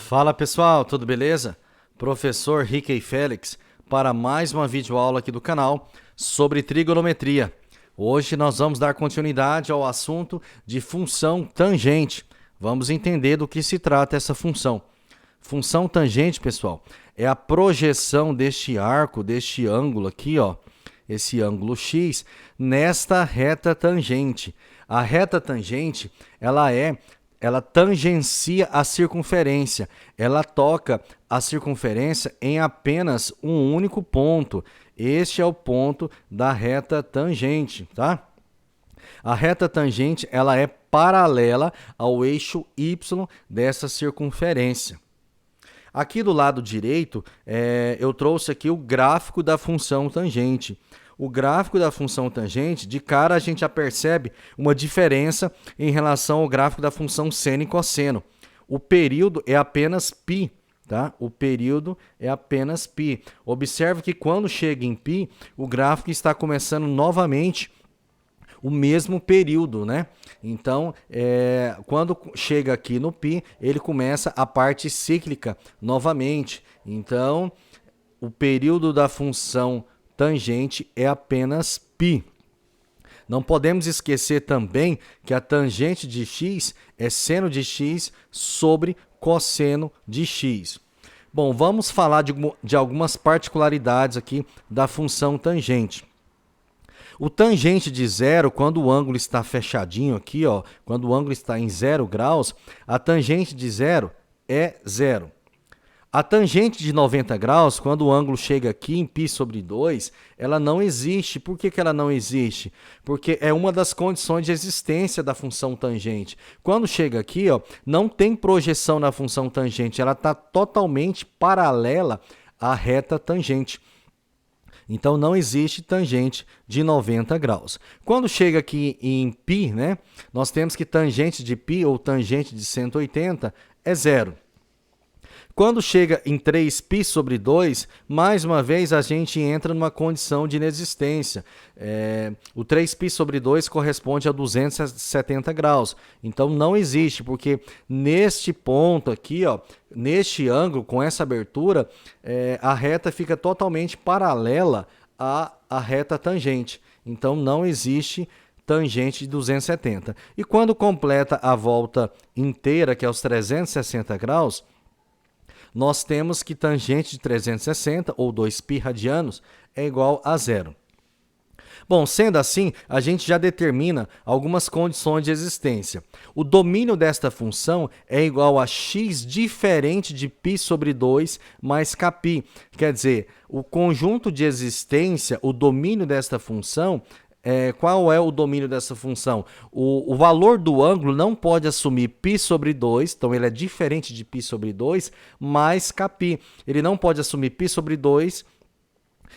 Fala pessoal, tudo beleza? Professor Rickey Félix para mais uma videoaula aqui do canal sobre trigonometria. Hoje nós vamos dar continuidade ao assunto de função tangente. Vamos entender do que se trata essa função. Função tangente, pessoal, é a projeção deste arco, deste ângulo aqui, ó, esse ângulo x, nesta reta tangente. A reta tangente, ela tangencia a circunferência, ela toca a circunferência em apenas um único ponto. Este é o ponto da reta tangente, tá? A reta tangente, ela é paralela ao eixo y dessa circunferência. Aqui do lado direito, eu trouxe aqui o gráfico da função tangente. O gráfico da função tangente, de cara a gente já percebe uma diferença em relação ao gráfico da função seno e cosseno. O período é apenas π, tá? O período é apenas π. Observe que quando chega em π, o gráfico está começando novamente o mesmo período, né? Então, quando chega aqui no π, ele começa a parte cíclica novamente. Então, o período da função tangente é apenas π. Não podemos esquecer também que a tangente de x é seno de x sobre cosseno de x. Bom, vamos falar de algumas particularidades aqui da função tangente. O tangente de zero, quando o ângulo está fechadinho aqui, ó, quando o ângulo está em 0 graus, a tangente de zero é zero. A tangente de 90 graus, quando o ângulo chega aqui em π sobre 2, ela não existe. Por que ela não existe? Porque é uma das condições de existência da função tangente. Quando chega aqui, ó, não tem projeção na função tangente, ela está totalmente paralela à reta tangente. Então, não existe tangente de 90 graus. Quando chega aqui em π, né, nós temos que tangente de π ou tangente de 180 é zero. Quando chega em 3π sobre 2, mais uma vez a gente entra numa condição de inexistência. O 3π sobre 2 corresponde a 270 graus. Então, não existe, porque neste ponto aqui, ó, neste ângulo, com essa abertura, a reta fica totalmente paralela à reta tangente. Então, não existe tangente de 270. E quando completa a volta inteira, que é os 360 graus, nós temos que tangente de 360, ou 2π radianos, é igual a zero. Bom, sendo assim, a gente já determina algumas condições de existência. O domínio desta função é igual a x diferente de π sobre 2 mais kπ. Quer dizer, o conjunto de existência, o domínio desta função, qual é o domínio dessa função? O valor do ângulo não pode assumir π sobre 2, então ele é diferente de π sobre 2, mais kπ. Ele não pode assumir π sobre 2,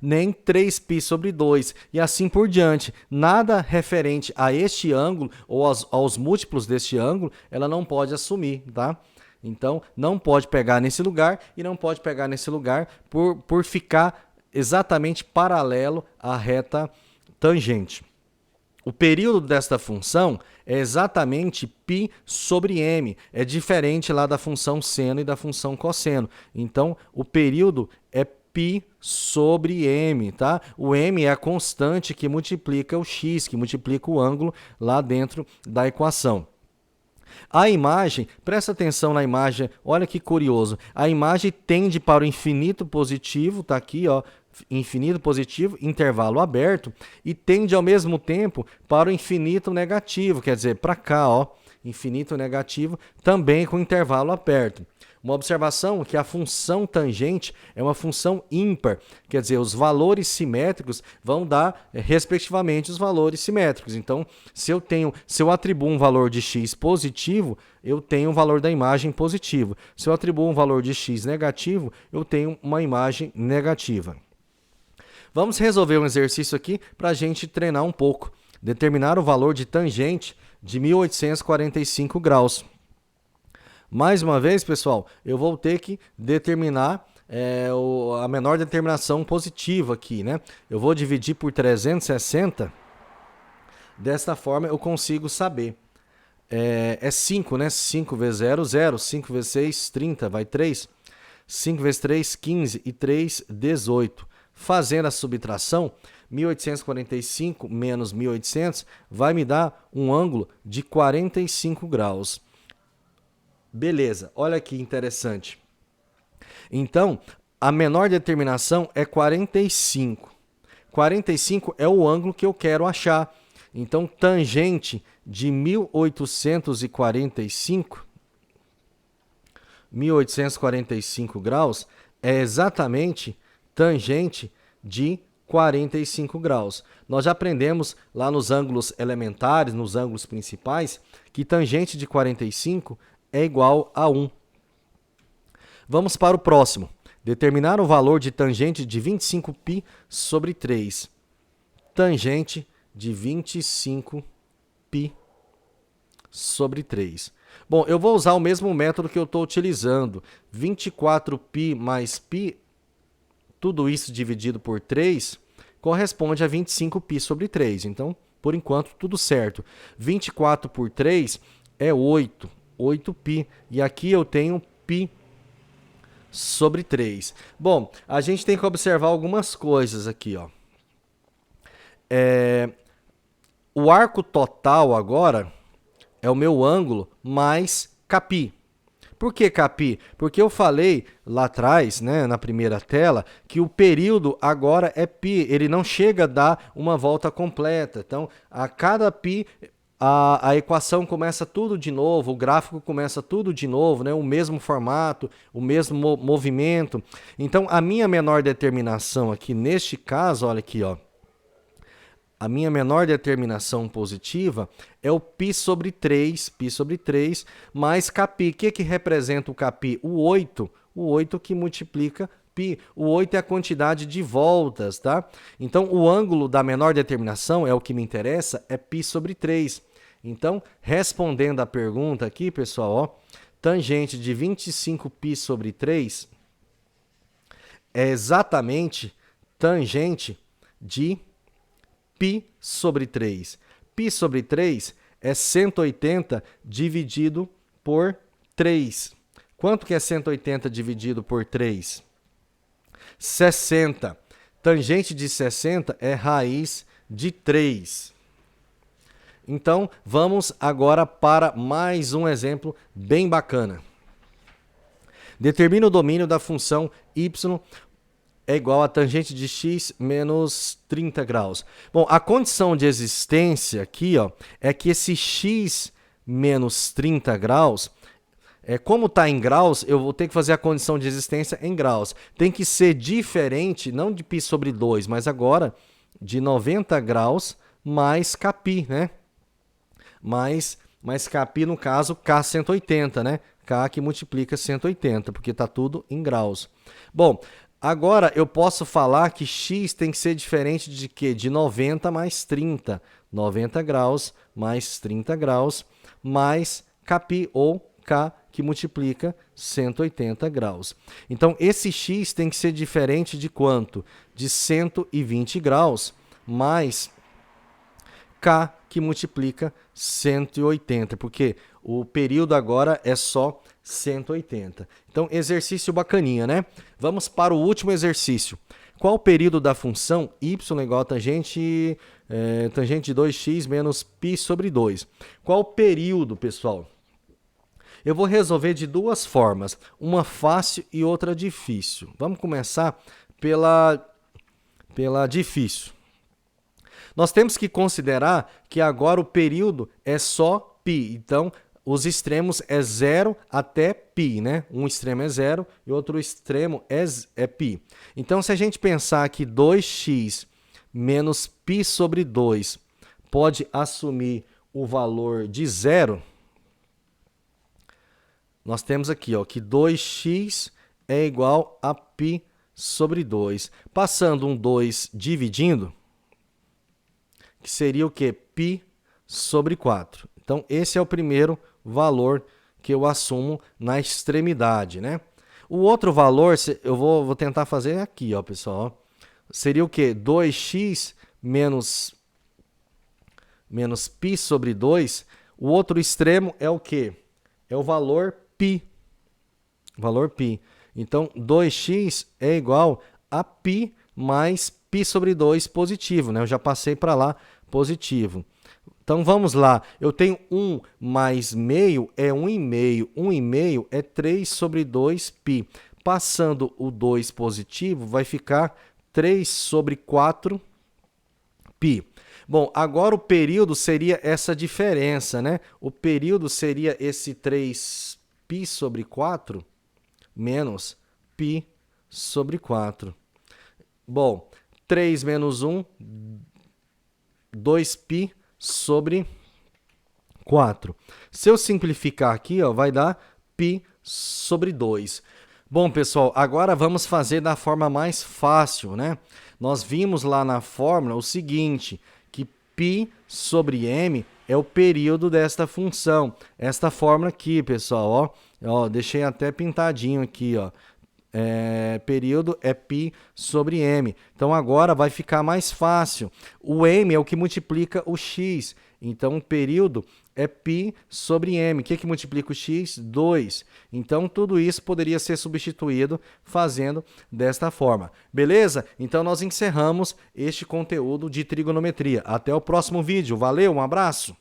nem 3π sobre 2, e assim por diante. Nada referente a este ângulo ou aos múltiplos deste ângulo, ela não pode assumir, tá? Então, não pode pegar nesse lugar e não pode pegar nesse lugar por ficar exatamente paralelo à reta tangente. O período desta função é exatamente π sobre m. É diferente lá da função seno e da função cosseno. Então, o período é π sobre m, tá? O m é a constante que multiplica o x, que multiplica o ângulo lá dentro da equação. A imagem, presta atenção na imagem, olha que curioso. A imagem tende para o infinito positivo, tá aqui, ó, infinito positivo, intervalo aberto, e tende ao mesmo tempo para o infinito negativo, quer dizer, para cá, ó, infinito negativo, também com intervalo aberto. Uma observação é que a função tangente é uma função ímpar, quer dizer, os valores simétricos vão dar, respectivamente, os valores simétricos. Então, se eu atribuo um valor de x positivo, eu tenho um valor da imagem positivo. Se eu atribuo um valor de x negativo, eu tenho uma imagem negativa. Vamos resolver um exercício aqui para a gente treinar um pouco. Determinar o valor de tangente de 1845 graus. Mais uma vez, pessoal, eu vou ter que determinar a menor determinação positiva aqui, né? Eu vou dividir por 360. Desta forma, eu consigo saber. é 5, né? 5 vezes 0, 0. 5 vezes 6, 30, vai 3. 5 vezes 3, 15 e 3, 18. Fazendo a subtração, 1845 menos 1800 vai me dar um ângulo de 45 graus. Beleza, olha que interessante. Então, a menor determinação é 45. 45 é o ângulo que eu quero achar. Então, tangente de 1845 graus é exatamente tangente de 45 graus. Nós já aprendemos lá nos ângulos elementares, nos ângulos principais, que tangente de 45 é igual a 1. Vamos para o próximo. Determinar o valor de tangente de 25π sobre 3. Tangente de 25π sobre 3. Bom, eu vou usar o mesmo método que eu estou utilizando. 24π mais π, tudo isso dividido por 3, corresponde a 25π sobre 3. Então, por enquanto, tudo certo. 24 por 3 é 8. 8π. E aqui eu tenho π sobre 3. Bom, a gente tem que observar algumas coisas aqui, ó. O arco total agora é o meu ângulo mais κπ. Por que κπ? Porque eu falei lá atrás, né, na primeira tela, que o período agora é π. Ele não chega a dar uma volta completa. Então, a cada π, a equação começa tudo de novo, o gráfico começa tudo de novo, né? O mesmo formato, o mesmo movimento. Então, a minha menor determinação aqui, neste caso, olha aqui, ó, a minha menor determinação positiva é o π sobre 3, mais κπ. O que representa o κπ? O 8 que multiplica π. O 8 é a quantidade de voltas, tá? Então, o ângulo da menor determinação, é o que me interessa, é π sobre 3. Então, respondendo a pergunta aqui, pessoal, ó, tangente de 25π sobre 3 é exatamente tangente de π sobre 3. π sobre 3 é 180 dividido por 3. Quanto que é 180 dividido por 3? 60. Tangente de 60 é raiz de 3. Então, vamos agora para mais um exemplo bem bacana. Determina o domínio da função y é igual a tangente de x menos 30 graus. Bom, a condição de existência aqui, ó, é que esse x menos 30 graus, como está em graus, eu vou ter que fazer a condição de existência em graus. Tem que ser diferente, não de π sobre 2, mas agora de 90 graus mais κπ, né? Mais κπ, no caso, K 180, né? K que multiplica 180, porque está tudo em graus. Bom, agora eu posso falar que x tem que ser diferente de quê? De 90 mais 30. 90 graus mais 30 graus mais κπ, ou K que multiplica 180 graus. Então, esse x tem que ser diferente de quanto? De 120 graus mais K que multiplica 180, porque o período agora é só 180. Então, exercício bacaninha, né? Vamos para o último exercício. Qual o período da função y igual a tangente de 2x menos π sobre 2? Qual o período, pessoal? Eu vou resolver de duas formas, uma fácil e outra difícil. Vamos começar pela difícil. Nós temos que considerar que agora o período é só π. Então, os extremos é 0 até π, né? Um extremo é 0 e outro extremo é π. Então, se a gente pensar que 2x menos π sobre 2 pode assumir o valor de 0, nós temos aqui, ó, que 2x é igual a π sobre 2. Passando um 2 dividindo, que seria o quê? π sobre 4. Então, esse é o primeiro valor que eu assumo na extremidade, né? O outro valor, eu vou tentar fazer aqui, ó, pessoal. Seria o quê? 2x menos π sobre 2. O outro extremo é o quê? É o valor π. Valor π. Então, 2x é igual a π mais π sobre 2 positivo, né? Eu já passei para lá positivo. Então, vamos lá. Eu tenho 1 mais meio é 1,5. 1,5 é 3 sobre 2π. Passando o 2 positivo, vai ficar 3 sobre 4π. Bom, agora o período seria essa diferença, né? O período seria esse 3π sobre 4 menos π sobre 4. Bom, 3 menos 1, 2π sobre 4. Se eu simplificar aqui, ó, vai dar π sobre 2. Bom, pessoal, agora vamos fazer da forma mais fácil, né? Nós vimos lá na fórmula o seguinte, que π sobre m é o período desta função. Esta fórmula aqui, pessoal, ó, deixei até pintadinho aqui, ó. Período é π sobre m. Então, agora vai ficar mais fácil. O m é o que multiplica o x. Então, o período é π sobre m. O que multiplica o x? 2. Então, tudo isso poderia ser substituído fazendo desta forma. Beleza? Então, nós encerramos este conteúdo de trigonometria. Até o próximo vídeo. Valeu, um abraço!